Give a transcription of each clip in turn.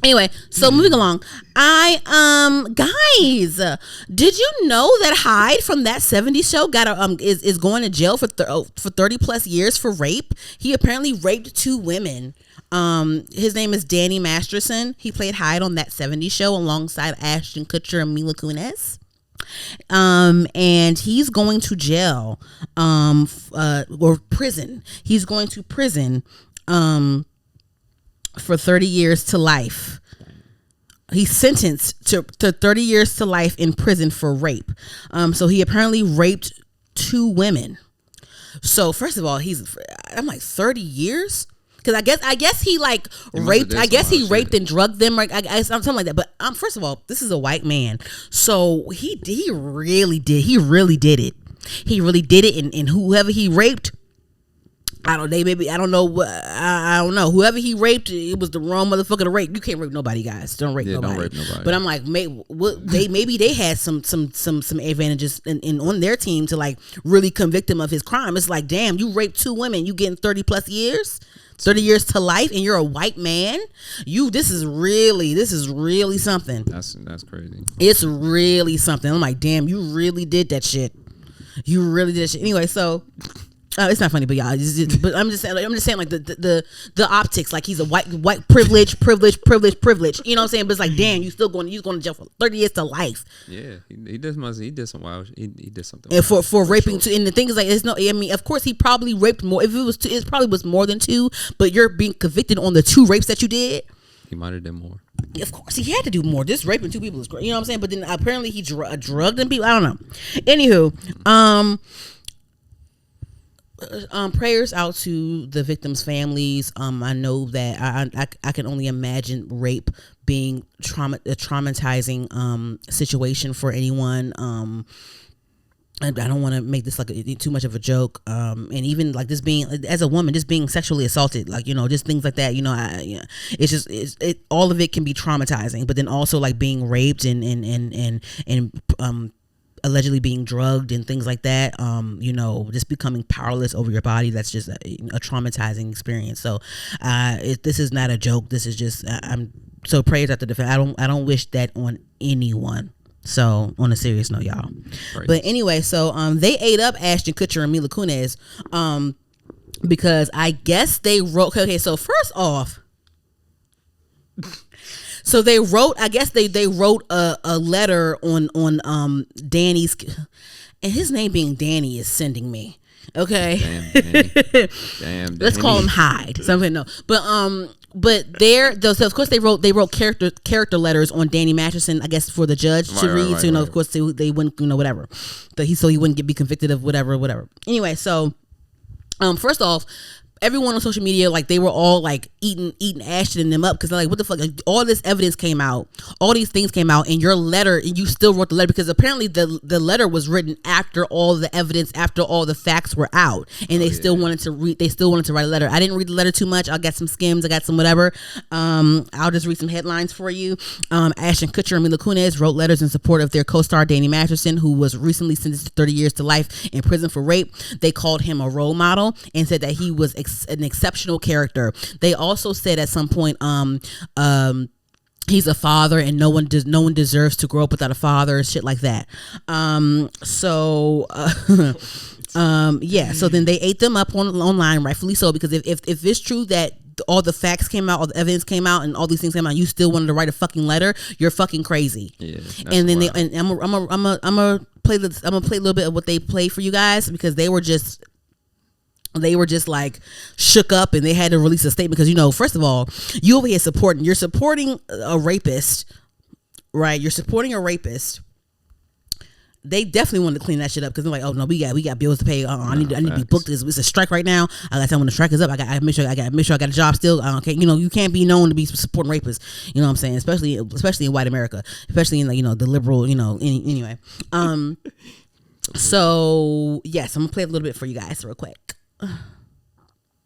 Anyway, so moving along, guys, did you know that Hyde from That 70s Show got is going to jail for 30 plus years for rape? He apparently raped 2 women. His name is Danny Masterson. He played Hyde on That 70s Show alongside Ashton Kutcher and Mila Kunis. And he's going to jail, or prison. He's going to prison, for 30 years to life. He's sentenced to 30 years to life in prison for rape. So he apparently raped 2 women. So first of all, I'm like 30 years? Because I guess he like raped. I guess he raped and drugged them, right? Something like that. But first of all, this is a white man, so he really did. He really did it. He really did it. And whoever he raped, I don't know. Whoever he raped, it was the wrong motherfucker to rape. You can't rape nobody, guys. Don't rape nobody. But I'm like, maybe they had some advantages on their team to like really convict him of his crime. It's like, damn, you raped 2 women, you getting 30 plus years, 30 years to life, and you're a white man. This is really something. That's crazy. It's really something. I'm like, damn, you really did that shit. You really did that shit. Anyway, so. It's not funny, but y'all. But I'm just saying, like the optics, like he's a white privilege. You know what I'm saying? But it's like, damn, you're going to jail for 30 years to life. Yeah, he did some wild. He did something. And for raping, sure. And the thing is, like, it's no. I mean, of course, he probably raped more. If it was 2, it probably was more than 2. But you're being convicted on the 2 rapes that you did. He might have done more. Of course, he had to do more. Just raping 2 people is great. You know what I'm saying? But then apparently he drugged them people. I don't know. Anywho, prayers out to the victims' families. I know that I can only imagine rape being a traumatizing situation for anyone. I don't want to make this like too much of a joke. And even like this being, as a woman, just being sexually assaulted, like, you know, just things like that, you know, it's just, all of it can be traumatizing, but then also like being raped and allegedly being drugged and things like that, you know, just becoming powerless over your body. That's just a traumatizing experience. So this is not a joke. This is just so prayers at the defense. I don't wish that on anyone. So on a serious note, y'all. Right. But anyway, so they ate up Ashton Kutcher and Mila Kunis because I guess they wrote. Okay, so first off. So they wrote, I guess they wrote a letter on Danny's, and his name being Danny is sending me. Okay. Damn Danny. Let's call him Hyde. Something no. But so of course they wrote character letters on Danny Masterson, I guess, for the judge to read. Right, so, you know, of course they wouldn't, you know, whatever. But he wouldn't be convicted of whatever. Anyway, so first off, everyone on social media, like, they were all like eating Ashton and them up because they're like, what the fuck? Like, all this evidence came out, all these things came out, and your letter, and you still wrote the letter, because apparently the letter was written after all the evidence, after all the facts were out, and they still wanted to read. They still wanted to write a letter. I didn't read the letter too much. I got some skims. I got some whatever. I'll just read some headlines for you. Ashton Kutcher and Mila Kunis wrote letters in support of their co-star Danny Masterson, who was recently sentenced to 30 years to life in prison for rape. They called him a role model and said that he was an exceptional character. They also said at some point, he's a father and no one deserves to grow up without a father, shit like that. So then they ate them up online, rightfully so, because if it's true that all the facts came out, all the evidence came out, and all these things came out, and you still wanted to write a fucking letter, you're fucking crazy. Yeah. And then I'm gonna play a little bit of what they played for you guys, because they were just like shook up, and they had to release a statement because, you know, first of all, you over here you're supporting a rapist, right? You're supporting a rapist. They definitely wanted to clean that shit up because they're like, oh no, we got bills to pay. I need to be booked. It's a strike right now. I got to tell when the strike is up. I got to make sure I got a job still. Okay, you know, you can't be known to be supporting rapists. You know what I'm saying? Especially in white America, especially in, like, you know, the liberal, you know. Anyway, so yes, I'm gonna play a little bit for you guys real quick.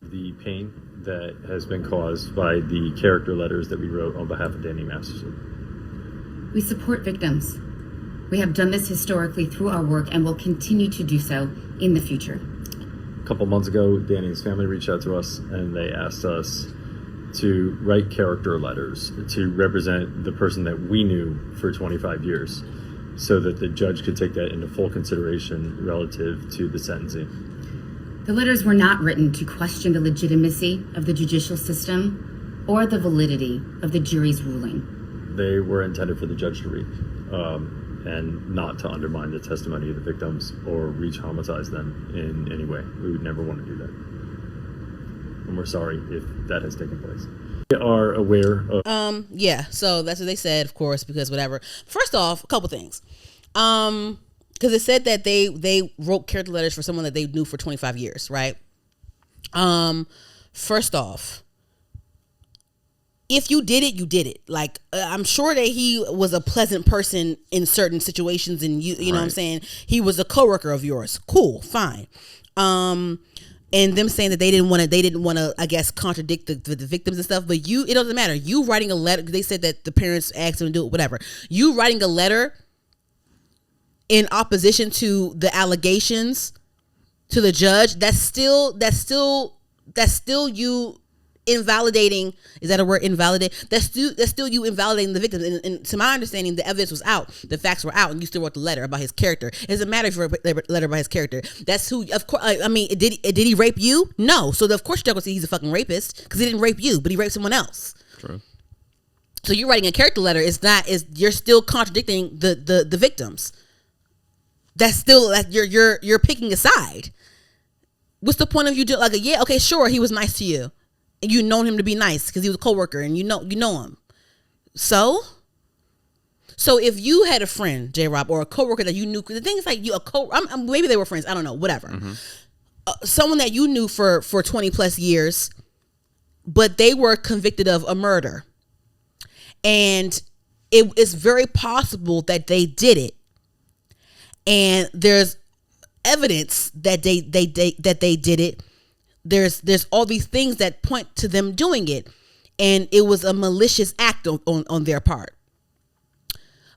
The pain that has been caused by the character letters that we wrote on behalf of Danny Masterson. We support victims. We have done this historically through our work and will continue to do so in the future. A couple months ago, Danny's family reached out to us and they asked us to write character letters to represent the person that we knew for 25 years so that the judge could take that into full consideration relative to the sentencing. The letters were not written to question the legitimacy of the judicial system or the validity of the jury's ruling. They were intended for the judge to read and not to undermine the testimony of the victims or reach homicides them in any way. We would never want to do that. And we're sorry if that has taken place. We are aware of... Yeah, so that's what they said, of course, because whatever. First off, a couple things. Because it said that they wrote character letters for someone that they knew for 25 years, right? First off, if you did it, you did it. Like, I'm sure that he was a pleasant person in certain situations, and you know what I'm saying? He was a coworker of yours. Cool, fine. And them saying that they didn't want to, I guess, contradict the victims and stuff. But it doesn't matter. You writing a letter, they said that the parents asked them to do it, whatever. You writing a letter in opposition to the allegations to the judge, that's still you invalidating. Is that a word? Invalidate? That's still you invalidating the victim. And to my understanding, the evidence was out, the facts were out, and you still wrote the letter about his character. It doesn't matter if you wrote a letter about his character. That's who. Of course, I mean, did he rape you? No. So of course you're going to say he's a fucking rapist because he didn't rape you, but he raped someone else. True. So you're writing a character letter. You're still contradicting the victims. That's still you're picking a side. What's the point of you doing like yeah, okay, sure, he was nice to you. And you known him to be nice because he was a coworker and you know him. So if you had a friend, J-Rob, or a coworker that you knew, the thing is like maybe they were friends, I don't know, whatever. Mm-hmm. Someone that you knew for 20 plus years, but they were convicted of a murder. And it is very possible that they did it. And there's evidence that they did it. There's all these things that point to them doing it, and it was a malicious act on their part.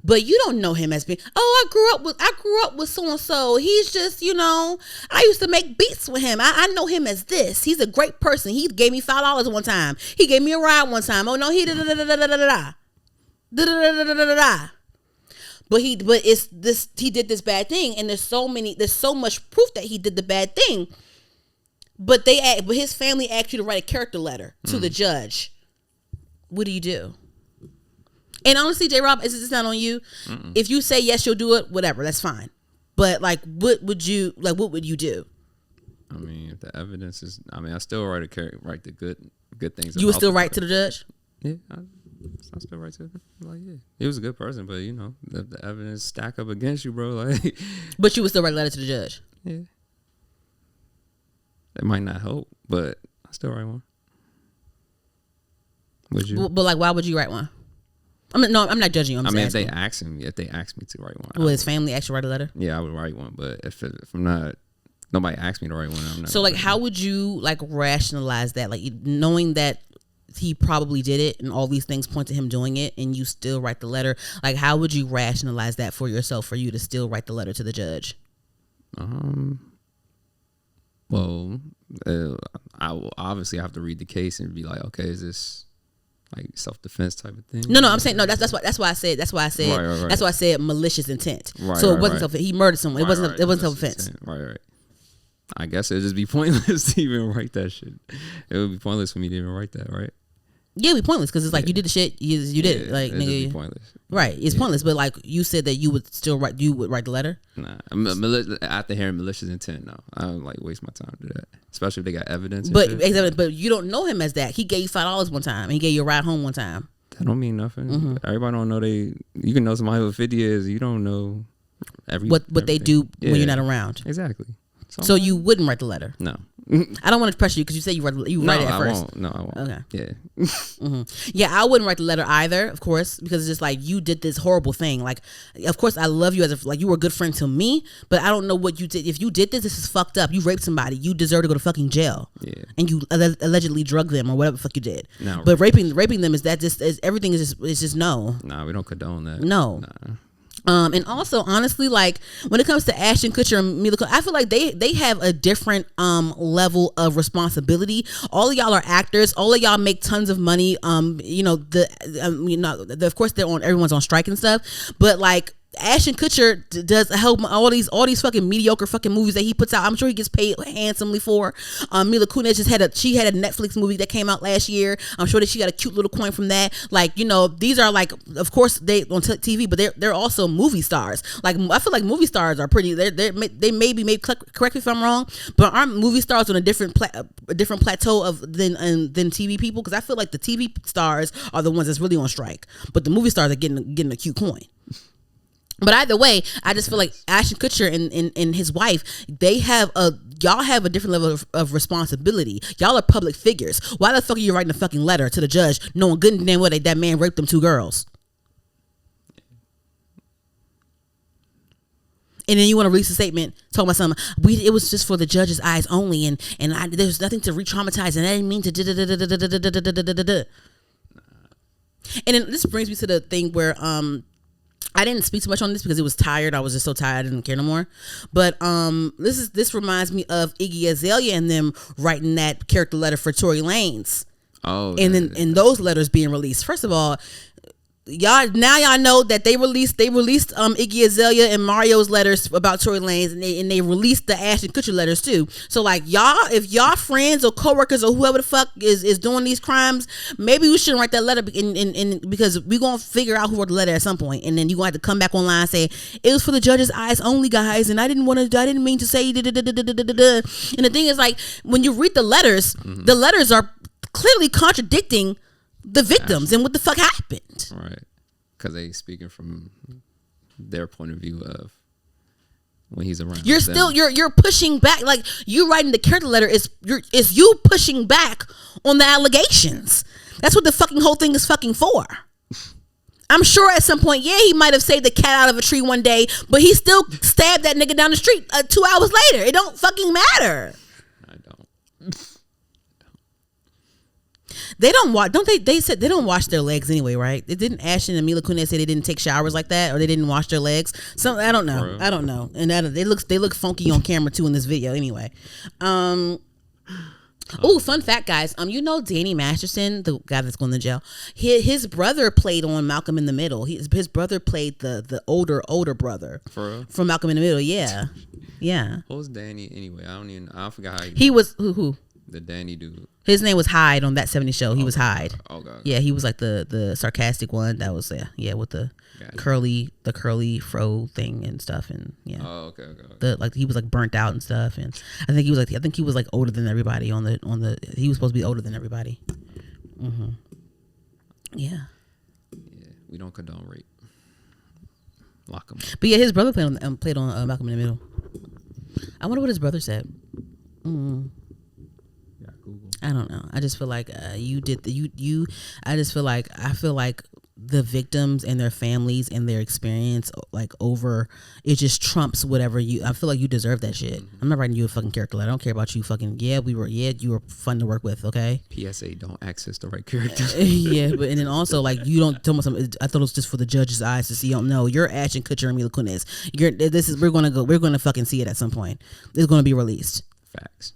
But you don't know him as being, I grew up with so and so. He's just, I used to make beats with him. I know him as this. He's a great person. He gave me $5 one time. He gave me a ride one time. Oh no, he da da da da da da da da da da da da. But he did this bad thing, and there's so much proof that he did the bad thing. But his family asked you to write a character letter to the judge. What do you do? And honestly, J-Rob, it's not on you. Mm-mm. If you say yes, you'll do it. Whatever, that's fine. But what would you do? I mean, if the evidence is, I still write the good things. You would still write to the judge? Yeah, I still write to him. Yeah, he was a good person, but the evidence stack up against you, bro. But you would still write a letter to the judge? Yeah. It might not help, but I still write one. Would you? But why would you write one? I'm not judging you. If they ask me to write one, will his family actually write a letter? Yeah, I would write one. But if I'm not, nobody asked me to write one. I'm not. So how would you rationalize that? Knowing that he probably did it, and all these things point to him doing it, and you still write the letter. How would you rationalize that for yourself, for you to still write the letter to the judge? Well, I will obviously have to read the case and be like, okay, is this self-defense type of thing? No, I'm saying no. That's why I said. Right. That's why I said malicious intent. Right, so it wasn't self. He murdered someone. It wasn't self-defense. Right. I guess it'd just be pointless to even write that shit. It would be pointless for me to even write that, right? Yeah, it'd be pointless because it's you did the shit. You did it. Nigga, be pointless. Right, it's pointless. But you said that you would still write. You would write the letter. Nah, after hearing malicious intent, no, I don't waste my time to do that. Especially if they got evidence. But you don't know him as that. He gave you $5 one time. And he gave you a ride home one time. That don't mean nothing. Mm-hmm. Everybody don't know You can know somebody with 50 years. You don't know what they do when you're not around. Exactly. So you wouldn't write the letter? No. I don't want to pressure you because you said you write it at first. I won't. Okay. Yeah. Mm-hmm. Yeah, I wouldn't write the letter either, of course, because it's just you did this horrible thing. Of course, I love you as you were a good friend to me, but I don't know what you did. If you did this is fucked up. You raped somebody. You deserve to go to fucking jail. Yeah. And you allegedly drugged them or whatever the fuck you did. No, but raping them is everything is just no. Nah, we don't condone that. No. Nah. And also, honestly, like when it comes to Ashton Kutcher and Mila Kunis, I feel like they have a different level of responsibility. All of y'all are actors. All of y'all make tons of money. Of course, everyone's on strike and stuff. But like Ashton Kutcher does help all these fucking mediocre fucking movies that he puts out. I'm sure he gets paid handsomely for. Mila Kunis just had a Netflix movie that came out last year. I'm sure that she got a cute little coin from that. Like, these are like, of course they on TV, but they're also movie stars. Like, I feel like movie stars are pretty. They maybe correct me if I'm wrong, but aren't movie stars on a different plateau than TV people? Because I feel like the TV stars are the ones that's really on strike, but the movie stars are getting a cute coin. But either way, I just feel like Ashton Kutcher and his wife, y'all have a different level of responsibility. Y'all are public figures. Why the fuck are you writing a fucking letter to the judge knowing good and damn well that man raped them 2 girls? And then you want to release a statement talking about something. It was just for the judge's eyes only, and there's nothing to re-traumatize, and I didn't mean to. And then this brings me to the thing where I didn't speak too much on this because it was tired. I was just so tired I didn't care no more. But this reminds me of Iggy Azalea and them writing that character letter for Tory Lanez. Oh, and those letters being released. First of all, y'all know that they released Iggy Azalea and Mario's letters about Tory Lanez, and they released the Ashton Kutcher letters too. So like if y'all friends or coworkers or whoever the fuck is doing these crimes, maybe we shouldn't write that letter because we gonna figure out who wrote the letter at some point, and then you gonna have to come back online and say it was for the judge's eyes only, guys, and I didn't mean to say da, da, da, da, da, da, da. And the thing is, like, when you read the letters, the letters are clearly contradicting the victims and what the fuck happened. Right. Because they speaking from their point of view of when he's around. You're pushing back. Like, you writing the character letter is you pushing back on the allegations. That's what the fucking whole thing is fucking for. I'm sure at some point, he might have saved the cat out of a tree one day, but he still stabbed that nigga down the street 2 hours later. It don't fucking matter. I don't. They don't wash. Don't they? They said they don't wash their legs anyway, right? It didn't Ashton and Mila Kunis say they didn't take showers like that, or they didn't wash their legs. I don't know. I don't know. And they look funky on camera too in this video. Anyway, fun fact, guys. Danny Masterson, the guy that's going to jail. His brother played on Malcolm in the Middle. His brother played the older brother from Malcolm in the Middle. Yeah. What was Danny anyway? I forgot how he was. Who? The Danny dude. His name was Hyde on That 70s Show. He was Hyde. Oh God. Yeah, he was like the sarcastic one that was with the curly fro thing and stuff, and yeah. Oh, okay. He was like burnt out and stuff, and I think he was like older than everybody on the he was supposed to be older than everybody. Mm-hmm. Yeah. Yeah, we don't condone rape. Lock him up. But yeah, his brother played on Malcolm in the Middle. I wonder what his brother said. Google. I don't know. I just feel like I feel like the victims and their families and their experience, like, over it just trumps whatever I feel like you deserve that shit. Mm-hmm. I'm not writing you a fucking character letter. I don't care about you fucking you were fun to work with, okay? PSA, don't access the right character. Yeah, but and then also, like, you don't tell me something. I thought it was just for the judge's eyes to see. You don't know. You're Ashton Kutcher and Mila Kunis. We're gonna fucking see it at some point. It's gonna be released. Facts.